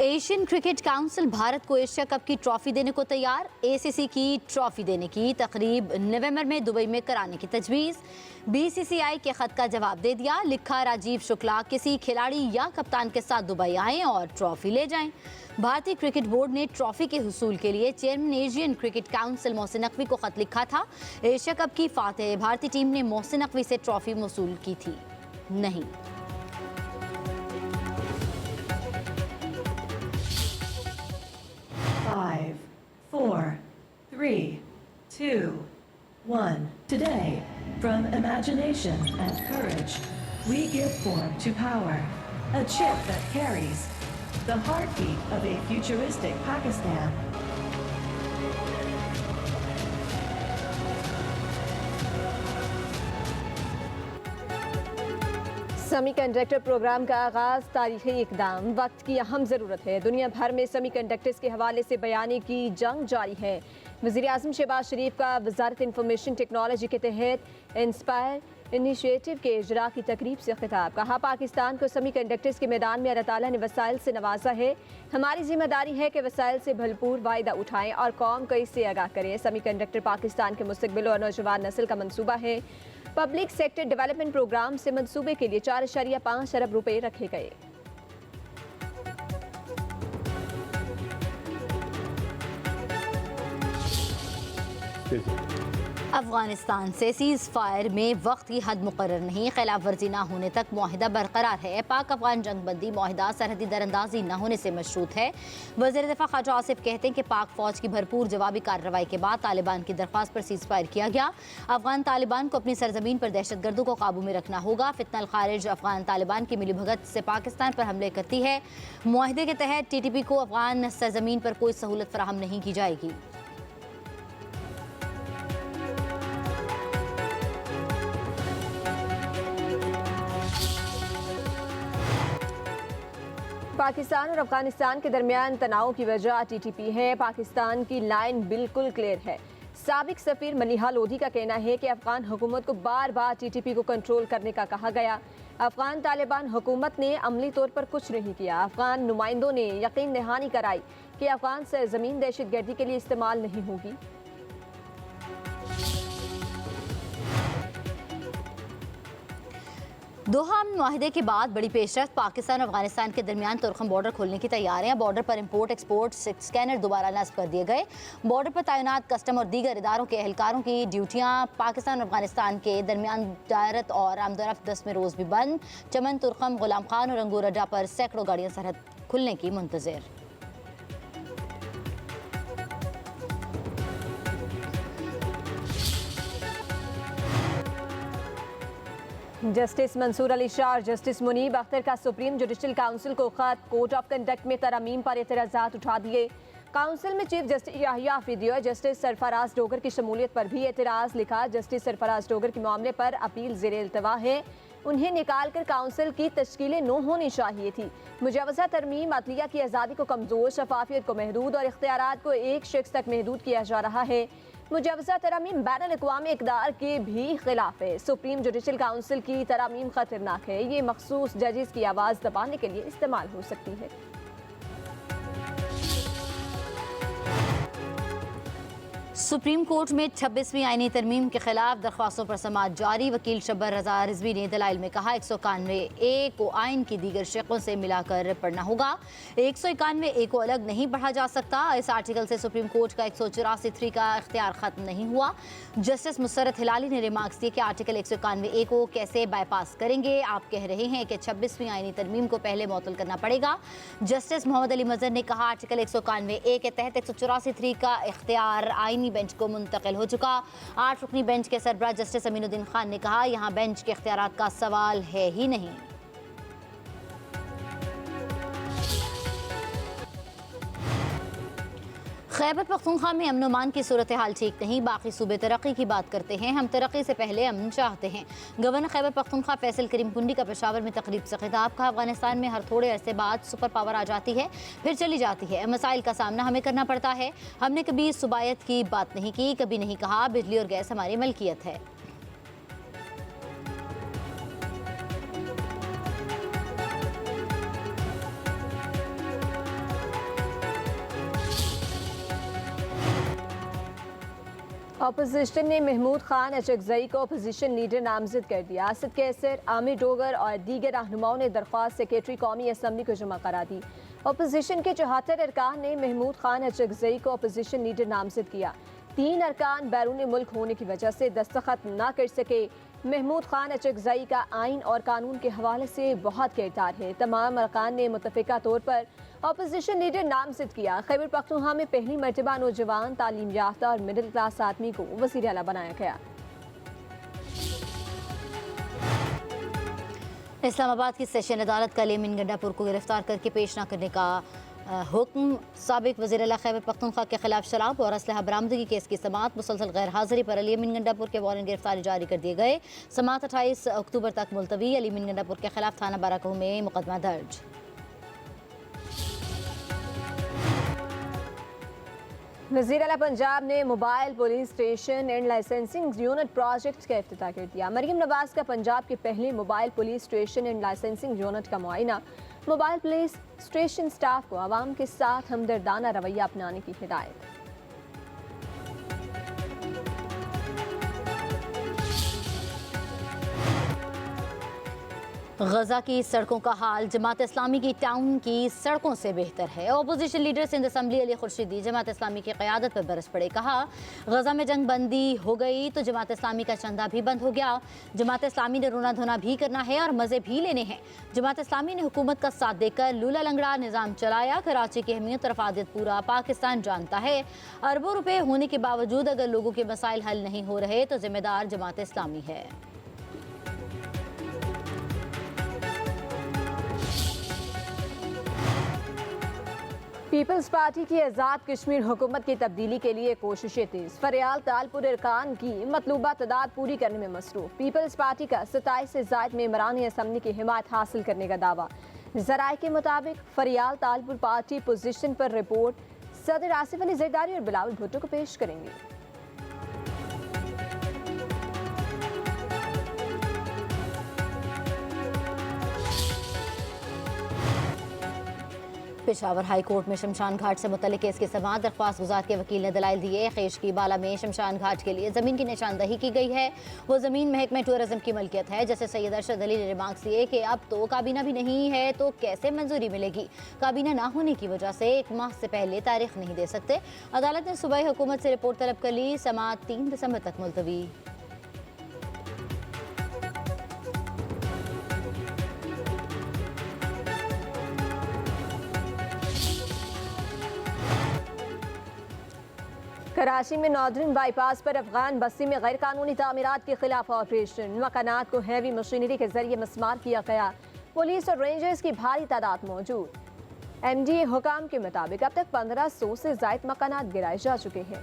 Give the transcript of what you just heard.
Asian cricket council Bharat को Asia cup की trophy देने को तैयार। एसीसी की ट्रॉफी देने की तकरीब नवंबर में दुबई में कराने की तजवीज़। बीसीसीआई के खत का जवाब दे दिया। लिखा, राजीव शुक्ला किसी खिलाड़ी या कप्तान के साथ दुबई आएं और ट्रॉफी ले जाएं। भारतीय क्रिकेट बोर्ड ने ट्रॉफी के हुसूल के लिए chairman Asian cricket council Mohsin Naqvi को खत लिखा था। एशिया कप की फातेह भारतीय टीम ने मोहसिन नकवी से ट्रॉफी वसूल की थी नहीं। Five, four, three, two, one. Today, from imagination and courage, we give form to power. A chip that carries the heartbeat of a futuristic Pakistan. Semiconductor program का आगाज तारीखी इकदाम वक्त की अहम ज़रूरत है। दुनिया भर में सेमीकंडक्टर्स के हवाले से बयानी की जंग जारी है। वज़ीर आज़म शहबाज शरीफ का वज़ारत इंफॉर्मेशन टेक्नोलॉजी के तहत इंस्पायर इनिशिएटिव के इजरा की तकरीब से खिताब। कहा, पाकिस्तान को सेमीकंडक्टर्स के मैदान में अल्लाह ताला ने वसाइल से नवाजा है। हमारी जिम्मेदारी है कि वसाइल से भरपूर फ़ायदा उठाएं और कौम को इससे आगाह करें। सेमीकंडक्टर पाकिस्तान के मुस्तकबिल और नौजवान नस्ल का मंसूबा है। पब्लिक सेक्टर डेवलपमेंट प्रोग्राम से मंसूबे के लिए 4.5 अरब रुपए रखे गए। अफगानिस्तान से सीज़ फायर में वक्त की हद मुकर्रर नहीं। खिलाफ वर्जी न होने तक मुआहिदा बरकरार है। पाक अफगान जंगबंदी मुआहिदा सरहदी दरअंदाजी न होने से मशरूत है। वज़ीर दिफा ख्वाजा आसिफ कहते हैं कि पाक फौज की भरपूर जवाबी कार्रवाई के बाद तालिबान की दरख्वास्त पर सीज़ फायर किया गया। अफगान तालिबान को अपनी सरजमीन पर दहशतगर्दों को काबू में रखना होगा। फितनल खारिज अफगान तालिबान की मिली भगत से पाकिस्तान पर हमले करती है। मुआहिदे के तहत TTP को अफगान सरजमीन पर कोई सहूलत फराहम नहीं की जाएगी। पाकिस्तान और अफगानिस्तान के दरमियान तनाव की वजह TTP है। पाकिस्तान की लाइन बिल्कुल क्लियर है। साबिक सफीर मलिहा लोधी का कहना है कि अफगान हुकूमत को बार बार TTP को कंट्रोल करने का कहा गया। अफगान तालिबान हुकूमत ने अमली तौर पर कुछ नहीं किया। अफगान नुमाइंदों ने यकीन दहानी कराई कि अफगान सरजमीन दहशतगर्दी के लिए इस्तेमाल नहीं होगी। दोहा मुआहिदे के बाद बड़ी पेशरफ्त। पाकिस्तान और अफगानिस्तान के दरमियान तुर्खम बॉर्डर खोलने की तैयारियां। बॉर्डर पर इंपोर्ट एक्सपोर्ट स्कैनर दोबारा नस्ब कर दिए गए। बॉर्डर पर तैनात कस्टम और दीगर इदारों के एहलकारों की ड्यूटियां पाकिस्तान और अफगानिस्तान के दरमियान दायरत और आमदोरफ्त 10 में रोज़ भी बंद। चमन, तुर्खम, गुलाम खान और अंगूर अड्डा पर सैकड़ों गाड़ियां सरहद खुलने की मुंतज़िर। जस्टिस मंसूर अली शाह और जस्टिस मुनीब अख्तर का सुप्रीम जुडिशल काउंसिल को खत। कोड ऑफ कंडक्ट में तरमीम पर एतराज़ात उठा दिए। काउंसिल में चीफ जस्टिस याहिया आफरीदी और जस्टिस सरफराज डोगर की शमूलियत पर भी एतराज़। लिखा, जस्टिस सरफराज डोगर के मामले पर अपील ज़ेर इल्तवा है। उन्हें निकाल कर काउंसिल की तश्कील न होनी चाहिए थी। मुजवज़ा तरमीम अदलिया की आज़ादी को कमज़ोर, शफाफियत को महदूद और इख्तियारात को एक शख्स तक महदूद किया जा रहा है। मुजवज़ा तरामीम बैनुल अक़वामी इक़दार के भी खिलाफ है। सुप्रीम जुडिशल काउंसिल की तरामीम खतरनाक है। ये मखसूस जजेस की आवाज़ दबाने के लिए इस्तेमाल हो सकती है। सुप्रीम कोर्ट में 26वीं आईनी तरमीम के खिलाफ दरख्वास्तों पर समाअत जारी। वकील शब्बर रजा रिजवी ने दलाइल में कहा, 191A को आइन की दीगर शक़ों से मिलाकर पढ़ना होगा। 191A को अलग नहीं पढ़ा जा सकता। इस आर्टिकल से सुप्रीम कोर्ट का 184(3) का इख्तियार ख़त्म नहीं हुआ। जस्टिस मुसर्रत हिलाली ने रिमार्क्स दिए कि आर्टिकल 191A को कैसे बाईपास करेंगे। आप कह रहे हैं कि 26वीं आईनी तरमीम को पहले मुअत्तल करना पड़ेगा। जस्टिस मोहम्मद अली मजहर ने कहा, आर्टिकल 191A के तहत 184(3) का इख्तियार आईनी बेंच को मुंतकिल हो चुका। 8 रुकनी बेंच के सरबराह जस्टिस अमीनुद्दीन खान ने कहा, यहाँ बेंच के इख्तियारात का सवाल है ही नहीं। खैबर पख्तूनख्वा में अमन अमान की सूरत हाल ठीक नहीं। बाकी सूबे तरक्की की बात करते हैं। हम तरक्की से पहले अमन चाहते हैं। गवर्नर खैबर पख्तूनख्वा फैसल करीम कुंडी का पेशावर में तकरीब से खिताब। कहा, अफगानिस्तान में हर थोड़े अरसे बाद सुपर पावर आ जाती है, फिर चली जाती है। मसाइल का सामना हमें करना पड़ता है। हमने कभी सुबायत की बात नहीं की, कभी नहीं कहा बिजली और गैस हमारी मलकियत है। अपोजिशन ने महमूद खान अचकजई को अपोजिशन लीडर नामजद कर दिया। असद कैसर, आमिर डोगर और दीगर रहनुमाओं ने दरख्वास्त सेक्रेटरी कौमी असम्बली को जमा करा दी। अपोजिशन के 74 अरकान ने महमूद खान अचकजई को अपोजिशन लीडर नामजद किया। 3 अरकान बैरून मुल्क होने की वजह से दस्तखत न कर सके। महमूद खान अचकजई का आइन और कानून के हवाले से बहुत किरदार है। तमाम अरकान ने मुतफ़िका तौर पर अपोजिशन लीडर नामजद किया। खैबर पख्तूनख्वा में पहली मरतबा नौजवान, तालीम याफ्ता और मिडिल क्लास आदमी को वज़ीर आला बनाया गया। इस्लामाबाद की सेशन अदालत का लेमिन गंडापुर को गिरफ्तार करके पेश न करने का हुक्म। साबिक वज़ीर आला खैबर पख्तूनख्वा के खिलाफ शराब और असलहा बरामदगी केस की समाअत मुसलसल गैर हाजिरी पर अलीमीन गंडापुर के वारंट गिरफ्तारी जारी कर दिए गए। समाअत 28 अक्टूबर तक मुलतवी। अलीमीन गंडापुर के खिलाफ थाना बाराकोह में मुकदमा दर्ज। वज़ीर आला पंजाब ने mobile police station and licensing unit project का इफ्तिताह कर दिया। मरियम नवाज का पंजाब के पहले mobile police station and licensing unit का मुआयना। मोबाइल पुलिस स्टेशन स्टाफ को आवाम के साथ हमदर्दाना रवैया अपनाने की हिदायत। गजा की सड़कों का हाल जमात इस्लामी की टाउन की सड़कों से बेहतर है। Opposition leader Sindh assembly Ali Khurshidi Jamaat Islami की क़यादत पर बरस पड़े। कहा, गजा में जंग बंदी हो गई तो जमात इस्लामी का चंदा भी बंद हो गया। जमात इस्लामी ने रोना धोना भी करना है और मज़े भी लेने हैं। जमात इस्लामी ने हुकूमत का साथ देकर लूला लंगड़ा निज़ाम चलाया। कराची की अहमियत और अफादियत पूरा पाकिस्तान जानता है। अरबों रुपए होने के बावजूद अगर लोगों के मसाइल हल नहीं हो रहे तो जिम्मेदार जमात इस्लामी है। पीपल्स पार्टी की आज़ाद कश्मीर हुकूमत की तब्दीली के लिए कोशिशें तेज। फरियाल तालपुर अरकान की मतलूबा तादाद पूरी करने में मसरूफ। पीपल्स पार्टी का 27 से ज़ायद मेंबरान असम्बली की हिमायत हासिल करने का दावा। ज़राए के मुताबिक फरियाल तालपुर पार्टी पोजीशन पर रिपोर्ट सदर आसिफ अली जरदारी और बिलावल भुट्टो को पेश करेंगे। पेशावर हाई कोर्ट में शमशान घाट से मुतल्लिक केस की समाअत। दरख्वास्त गुजार के वकील ने दलाइल दिए। खेश की बाला में शमशान घाट के लिए ज़मीन की निशानदही की गई है। वो ज़मीन महकमे टूरिज्म की मलकियत है। जैसे सैयद अरशद अली ने रिमार्क्स दिए कि अब तो काबीना भी नहीं है तो कैसे मंजूरी मिलेगी। काबीना ना होने की वजह से 1 माह से पहले तारीख नहीं दे सकते। अदालत ने सुबह हुकूमत से रिपोर्ट तलब कर ली। समाअत 3 दिसंबर तक मुलतवी। कराची में नॉर्दर्न बाईपास पर अफगान बस्ती में गैर कानूनी तामीरात के खिलाफ ऑपरेशन। मकानात को हैवी मशीनरी के जरिए मस्मार किया गया। पुलिस और रेंजर्स की भारी तादाद मौजूद। MDA हुकाम के मुताबिक अब तक 1500 से ज्यादा मकानात गिराए जा चुके हैं।